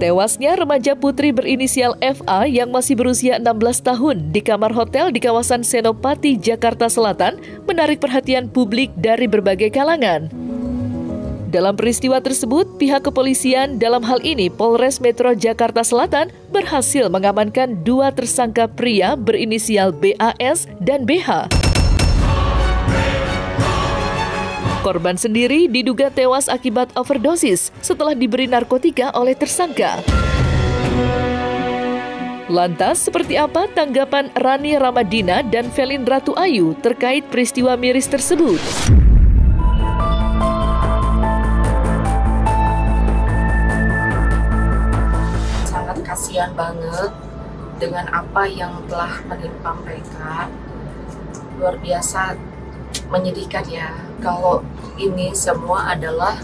Tewasnya remaja putri berinisial FA yang masih berusia 16 tahun di kamar hotel di kawasan Senopati, Jakarta Selatan menarik perhatian publik dari berbagai kalangan. Dalam peristiwa tersebut, pihak kepolisian dalam hal ini Polres Metro Jakarta Selatan berhasil mengamankan 2 tersangka pria berinisial BAS dan BH. Korban sendiri diduga tewas akibat overdosis setelah diberi narkotika oleh tersangka. Lantas, seperti apa tanggapan Rani Ramadina dan Velin Ratu Ayu terkait peristiwa miris tersebut? Sangat kasihan banget dengan apa yang telah menimpa mereka. Luar biasa menyedihkan ya. Kalau ini semua adalah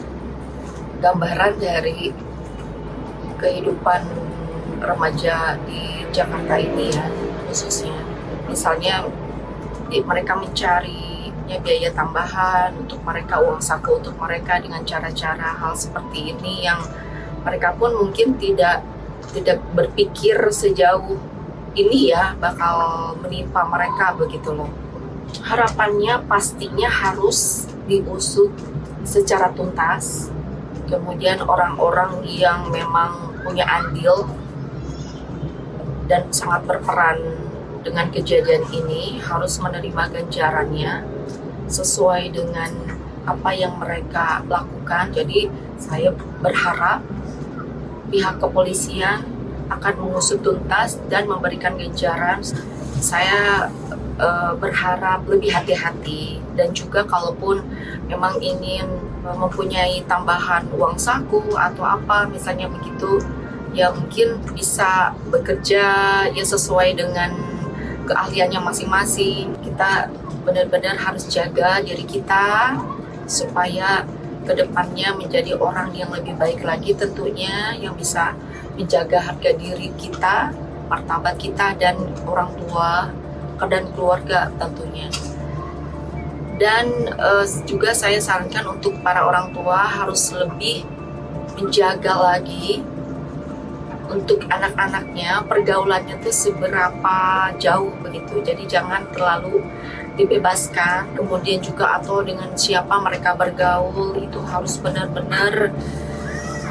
gambaran dari kehidupan remaja di Jakarta ini ya, khususnya. Misalnya mereka mencari biaya tambahan untuk mereka, uang saku untuk mereka dengan cara-cara hal seperti ini yang mereka pun mungkin tidak berpikir sejauh ini ya bakal menimpa mereka begitu loh. Harapannya pastinya harus diusut secara tuntas. Kemudian orang-orang yang memang punya andil dan sangat berperan dengan kejadian ini harus menerima ganjarannya sesuai dengan apa yang mereka lakukan. Jadi saya berharap pihak kepolisian akan mengusut tuntas dan memberikan ganjaran. Saya berharap lebih hati-hati, dan juga kalaupun memang ingin mempunyai tambahan uang saku atau apa misalnya begitu, ya mungkin bisa bekerja ya sesuai dengan keahliannya masing-masing. Kita benar-benar harus jaga diri kita supaya kedepannya menjadi orang yang lebih baik lagi tentunya, yang bisa menjaga harga diri kita, martabat kita, dan orang tua dan keluarga tentunya. Dan juga saya sarankan untuk para orang tua harus lebih menjaga lagi untuk anak-anaknya, pergaulannya itu seberapa jauh begitu. Jadi jangan terlalu dibebaskan, kemudian juga atau dengan siapa mereka bergaul itu harus benar-benar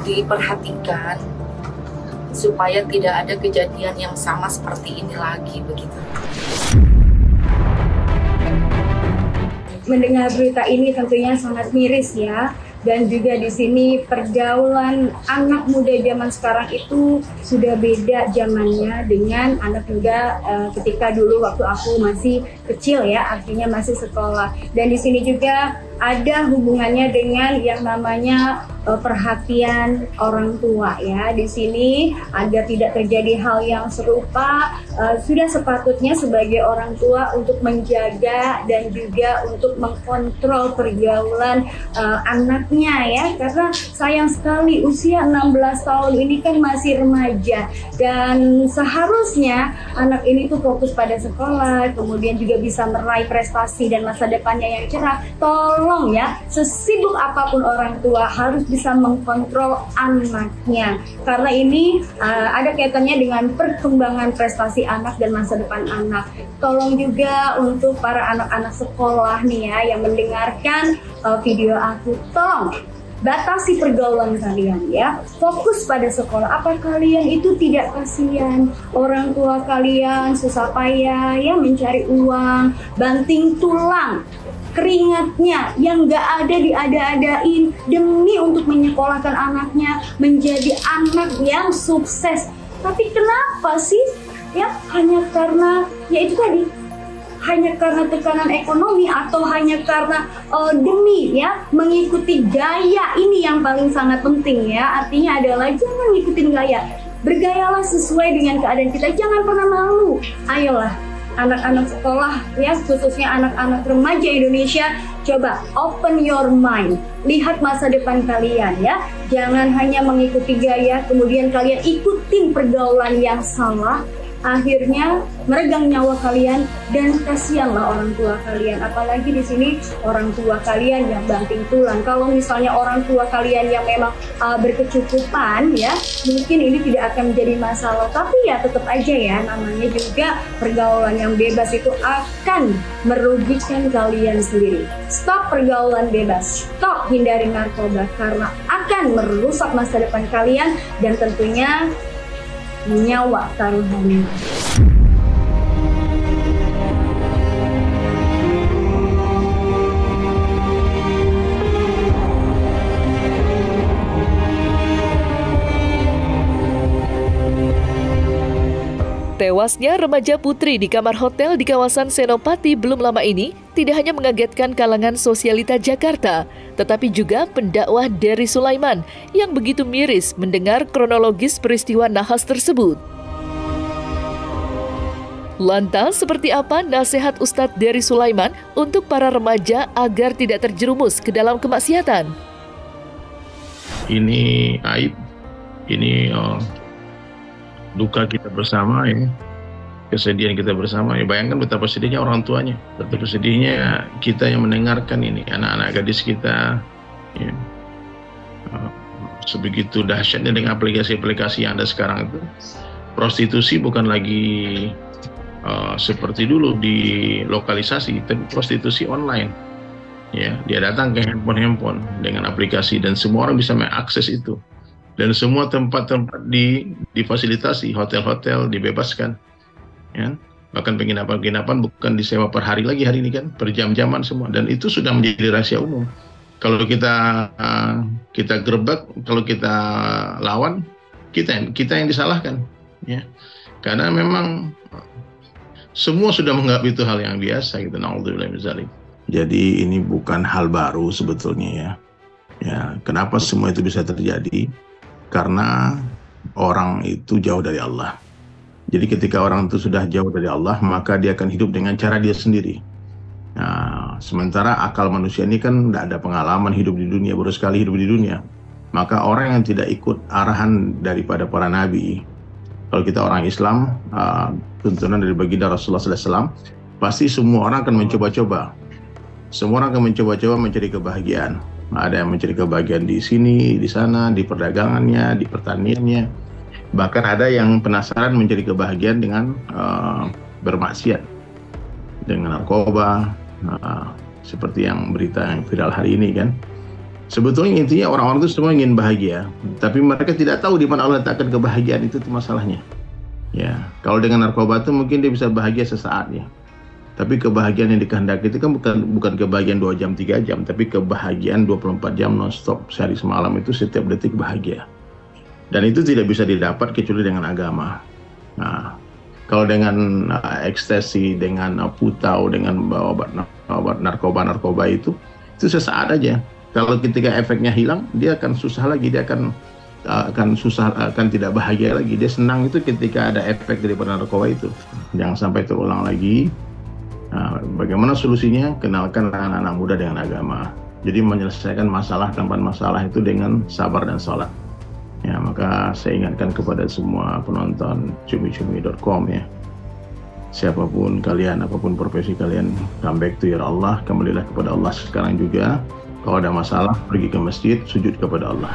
diperhatikan supaya tidak ada kejadian yang sama seperti ini lagi begitu. Mendengar berita ini tentunya sangat miris ya, dan juga di sini pergaulan anak muda zaman sekarang itu sudah beda zamannya dengan anak muda ketika dulu waktu aku masih kecil ya, artinya masih sekolah. Dan di sini juga ada hubungannya dengan yang namanya perhatian orang tua ya. Di sini agar tidak terjadi hal yang serupa, sudah sepatutnya sebagai orang tua untuk menjaga dan juga untuk mengkontrol pergaulan anaknya ya, karena sayang sekali usia 16 tahun ini kan masih remaja, dan seharusnya anak ini tuh fokus pada sekolah, kemudian juga bisa meraih prestasi dan masa depannya yang cerah. Tolong ya, sesibuk apapun orang tua harus bisa mengkontrol anaknya, karena ini ada kaitannya dengan perkembangan prestasi anak dan masa depan anak. Tolong juga untuk para anak-anak sekolah nih ya yang mendengarkan video aku, tolong batasi pergaulan kalian ya, fokus pada sekolah. Apa kalian itu tidak kasihan orang tua kalian susah payah ya mencari uang, banting tulang, keringatnya yang gak ada diada-adain demi untuk menyekolahkan anaknya menjadi anak yang sukses. Tapi kenapa sih ya, hanya karena ya itu tadi, hanya karena tekanan ekonomi atau hanya karena demi ya mengikuti gaya. Ini yang paling sangat penting ya, artinya adalah jangan ngikutin gaya, bergayalah sesuai dengan keadaan kita, jangan pernah malu. Ayolah anak-anak sekolah ya, khususnya anak-anak remaja Indonesia, coba open your mind, lihat masa depan kalian ya. Jangan hanya mengikuti gaya kemudian kalian ikutin pergaulan yang salah, akhirnya meregang nyawa kalian, dan kasihanlah orang tua kalian. Apalagi di sini orang tua kalian yang banting tulang. Kalau misalnya orang tua kalian yang memang berkecukupan ya, mungkin ini tidak akan menjadi masalah. Tapi ya tetap aja ya, namanya juga pergaulan yang bebas itu akan merugikan kalian sendiri. Stop pergaulan bebas, stop hindari narkoba, karena akan merusak masa depan kalian dan tentunya nyawa taruhannya. Tewasnya remaja putri di kamar hotel di kawasan Senopati belum lama ini tidak hanya mengagetkan kalangan sosialita Jakarta, tetapi juga pendakwah Dery Sulaiman yang begitu miris mendengar kronologis peristiwa nahas tersebut. Lantas, seperti apa nasihat Ustadz Dery Sulaiman untuk para remaja agar tidak terjerumus ke dalam kemaksiatan? Ini aib, ini duka kita bersama ya, kesedihan kita bersama ya. Bayangkan betapa sedihnya orang tuanya, betapa sedihnya kita yang mendengarkan ini, anak-anak gadis kita ya. Sebegitu dahsyatnya dengan aplikasi-aplikasi yang ada sekarang itu. Prostitusi bukan lagi seperti dulu di lokalisasi, tapi prostitusi online ya. Dia datang ke handphone dengan aplikasi dan semua orang bisa mengakses itu. Dan semua tempat-tempat difasilitasi, hotel-hotel dibebaskan, ya. Bahkan penginapan-penginapan bukan disewa per hari lagi hari ini kan, per jam-jaman semua. Dan itu sudah menjadi rahasia umum. Kalau kita gerbek, kalau kita lawan, kita yang disalahkan, ya. Karena memang semua sudah menganggap itu hal yang biasa, gitu. Na'udzubillah min dzalik. Jadi ini bukan hal baru sebetulnya ya. Ya, kenapa semua itu bisa terjadi? Karena orang itu jauh dari Allah. Jadi ketika orang itu sudah jauh dari Allah, maka dia akan hidup dengan cara dia sendiri. Nah, sementara akal manusia ini kan tidak ada pengalaman hidup di dunia, baru sekali hidup di dunia. Maka orang yang tidak ikut arahan daripada para nabi, kalau kita orang Islam, tuntunan dari baginda Rasulullah SAW, pasti semua orang akan mencoba-coba. Semua orang akan mencoba-coba mencari kebahagiaan. Ada yang mencari kebahagiaan di sini, di sana, di perdagangannya, di pertaniannya. Bahkan ada yang penasaran mencari kebahagiaan dengan bermaksiat, dengan narkoba, seperti yang berita yang viral hari ini kan. Sebetulnya intinya orang-orang itu semua ingin bahagia, tapi mereka tidak tahu di mana Allah letakkan kebahagiaan itu masalahnya. Ya, kalau dengan narkoba itu mungkin dia bisa bahagia sesaat ya. Tapi kebahagiaan yang dikehendaki itu kan bukan kebahagiaan 2 jam, 3 jam, tapi kebahagiaan 24 jam non-stop, sehari semalam itu setiap detik bahagia. Dan itu tidak bisa didapat kecuali dengan agama. Nah, kalau dengan ekstasi, dengan putau, dengan obat narkoba itu sesaat aja. Kalau ketika efeknya hilang, dia akan susah lagi, dia akan tidak bahagia lagi. Dia senang itu ketika ada efek daripada narkoba itu. Jangan sampai terulang lagi. Nah, bagaimana solusinya? Kenalkan anak-anak muda dengan agama. Jadi menyelesaikan masalah tanpa masalah itu dengan sabar dan sholat. Ya, maka saya ingatkan kepada semua penonton cumi-cumi.com ya. Siapapun kalian, apapun profesi kalian, come back to your Allah, kembalilah kepada Allah sekarang juga. Kalau ada masalah, pergi ke masjid, sujud kepada Allah.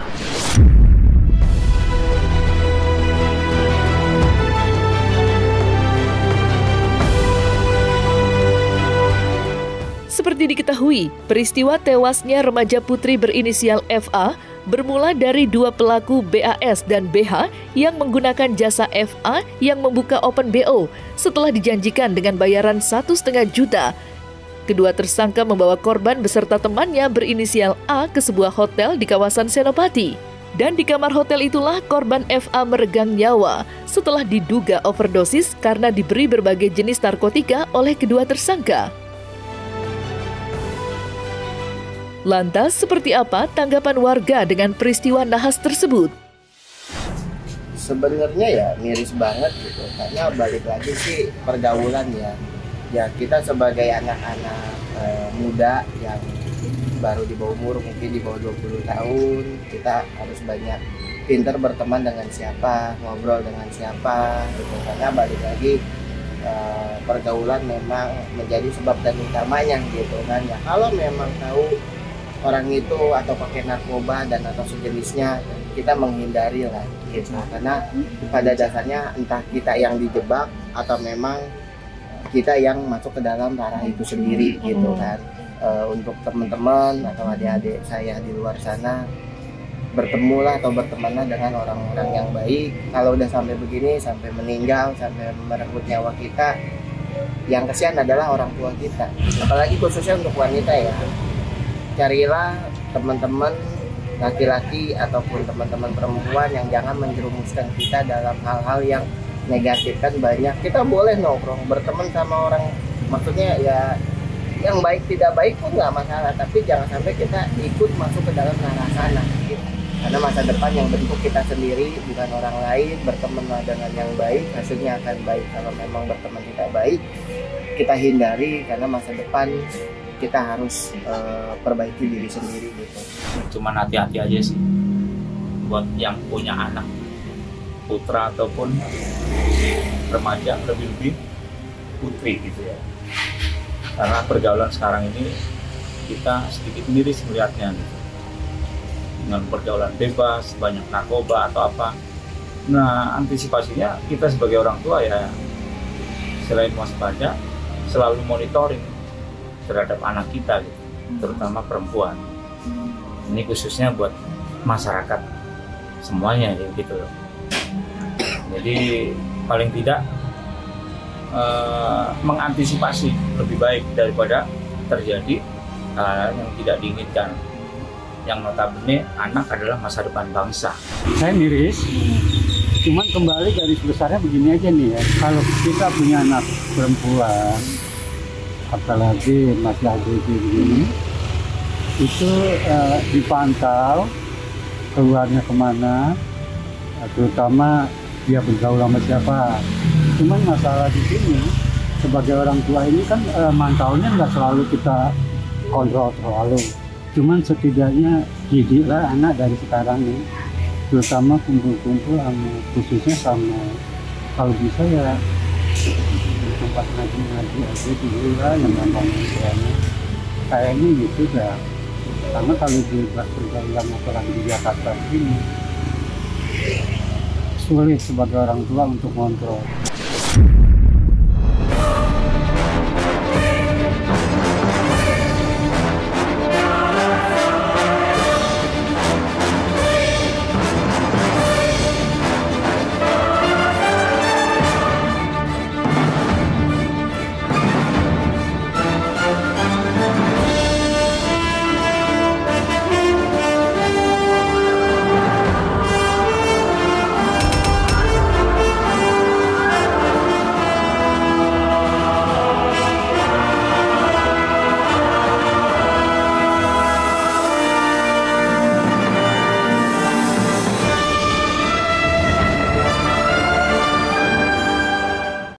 Seperti diketahui, peristiwa tewasnya remaja putri berinisial FA bermula dari 2 pelaku BAS dan BH yang menggunakan jasa FA yang membuka open BO setelah dijanjikan dengan bayaran 1,5 juta. Kedua tersangka membawa korban beserta temannya berinisial A ke sebuah hotel di kawasan Senopati. Dan di kamar hotel itulah korban FA meregang nyawa setelah diduga overdosis karena diberi berbagai jenis narkotika oleh kedua tersangka. Lantas, seperti apa tanggapan warga dengan peristiwa nahas tersebut? Sebenarnya ya miris banget gitu, karena balik lagi sih pergaulan ya. Ya kita sebagai anak-anak muda yang baru di bawah umur, mungkin di bawah 20 tahun, kita harus banyak pinter berteman dengan siapa, ngobrol dengan siapa gitu. Karena balik lagi pergaulan memang menjadi sebab dan utamanya gitu kan ya. Kalau memang tahu orang itu atau pakai narkoba dan atau sejenisnya, kita menghindari lah gitu. Karena pada dasarnya entah kita yang dijebak atau memang kita yang masuk ke dalam ranah itu sendiri gitu kan. Untuk teman-teman atau adik-adik saya di luar sana, bertemulah atau bertemanlah dengan orang-orang yang baik. Kalau udah sampai begini, sampai meninggal, sampai merenggut nyawa kita, yang kesian adalah orang tua kita. Apalagi khususnya untuk wanita ya, carilah teman-teman laki-laki ataupun teman-teman perempuan yang jangan menjerumuskan kita dalam hal-hal yang negatif. Kan banyak, kita boleh nongkrong, berteman sama orang, maksudnya ya yang baik tidak baik pun nggak masalah, tapi jangan sampai kita ikut masuk ke dalam ranah sana gitu. Karena masa depan yang bentuk kita sendiri, bukan orang lain. Bertemanlah dengan yang baik, hasilnya akan baik. Kalau memang berteman tidak baik, kita hindari, karena masa depan kita harus perbaiki diri sendiri gitu. Cuman hati-hati aja sih buat yang punya anak, putra ataupun remaja, lebih-lebih putri gitu ya. Karena pergaulan sekarang ini kita sedikit miris melihatnya gitu. Dengan pergaulan bebas, banyak narkoba atau apa. Nah, antisipasinya kita sebagai orang tua ya, selain waspada, selalu monitoring terhadap anak kita gitu, terutama perempuan. Ini khususnya buat masyarakat semuanya gitu loh. Jadi paling tidak mengantisipasi lebih baik daripada terjadi hal yang tidak diinginkan. Yang notabene anak adalah masa depan bangsa. Saya miris, cuman kembali garis besarnya begini aja nih ya. Kalau kita punya anak perempuan, apalagi masih ABG begini, itu dipantau keluarnya kemana, terutama dia bergaul sama siapa. Cuman masalah di sini, sebagai orang tua ini kan mantaunya nggak selalu kita kontrol terlalu. Cuman setidaknya didiklah anak dari sekarang nih, terutama kumpul-kumpul khususnya sama, kalau bisa ya di tempat ngaji-ngaji aja dulu lah yang gampang-gampang. Kayaknya gitu dah. Karena kalau di pergaulan apalagi di Jakarta ini sulit sebagai orang tua untuk kontrol.